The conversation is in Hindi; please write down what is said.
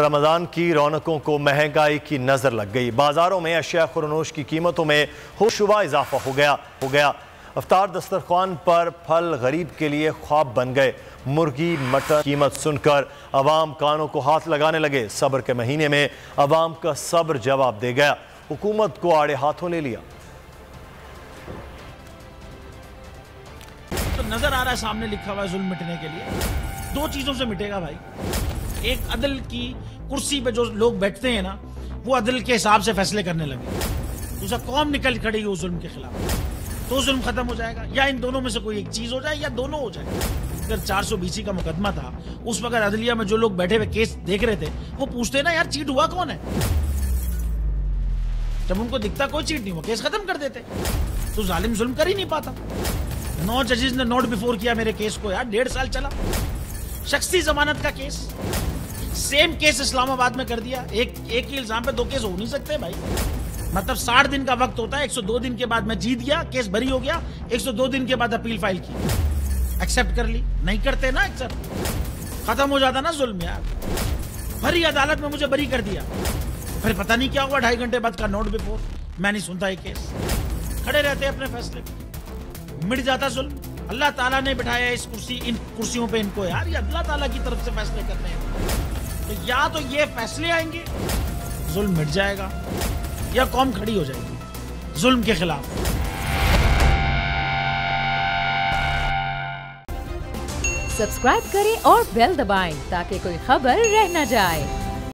रमजान की रौनकों को महंगाई की नजर लग गई। बाजारों में अशिया खुरनोश की कीमतों में होशरुबा इजाफा हो गया। अफ्तार दस्तरखान पर फल गरीब के लिए ख्वाब बन गए। मुर्गी मटन कीमत सुनकर अवाम कानों को हाथ लगाने लगे। सब्र के महीने में अवाम का सब्र जवाब दे गया। हुकूमत को आड़े हाथों ले लिया। तो नजर आ रहा है सामने लिखा हुआ है जुल्म मिटने के लिए दो चीजों से मिटेगा भाई। एक अदल की कुर्सी पे जो लोग बैठते हैं ना, वो अदल के हिसाब से फैसले करने लगे। दूसरा कौम निकल खड़ी हो जुल्म के खिलाफ, तो जुल्म खत्म हो जाएगा। या इन दोनों में से कोई एक चीज हो जाए या दोनों हो जाए। अगर 420 का मुकदमा था, उस वक्त अदलिया में जो लोग बैठे हुए केस देख रहे थे, वो पूछते ना यार चीट हुआ कौन है। जब उनको दिखता कोई चीट नहीं हुआ, केस खत्म कर देते। तो जालिम जुल्म कर ही नहीं पाता। 9 जजेस ने नोट बिफोर किया मेरे केस को यार, 1.5 साल चला। शख्सी जमानत का केस, सेम केस इस्लामाबाद में कर दिया। एक ही इल्जाम पे 2 केस हो नहीं सकते भाई। मतलब 60 दिन का वक्त होता है। 102 दिन के बाद मैं जीत गया, केस बरी हो गया। 102 दिन के बाद अपील फाइल की, एक्सेप्ट कर ली। नहीं करते ना एक्सेप्ट, खत्म हो जाता ना जुल्म यार। भरी अदालत में मुझे बरी कर दिया, फिर पता नहीं क्या हुआ 2.5 घंटे बाद का नोट बिफोर। मैं नहीं सुनता ये केस, खड़े रहते अपने फैसले पे, मिट जाता जुल्म। अल्लाह ताला ने बिठाया इस कुर्सी, इन कुर्सियों पे इनको यार, ये अल्लाह ताला की तरफ से फैसले करने हैं। तो या तो ये फैसले आएंगे, जुल्म मिट जाएगा, या कौम खड़ी हो जाएगी जुल्म के खिलाफ। सब्सक्राइब करें और बेल दबाएं ताकि कोई खबर रह न जाए।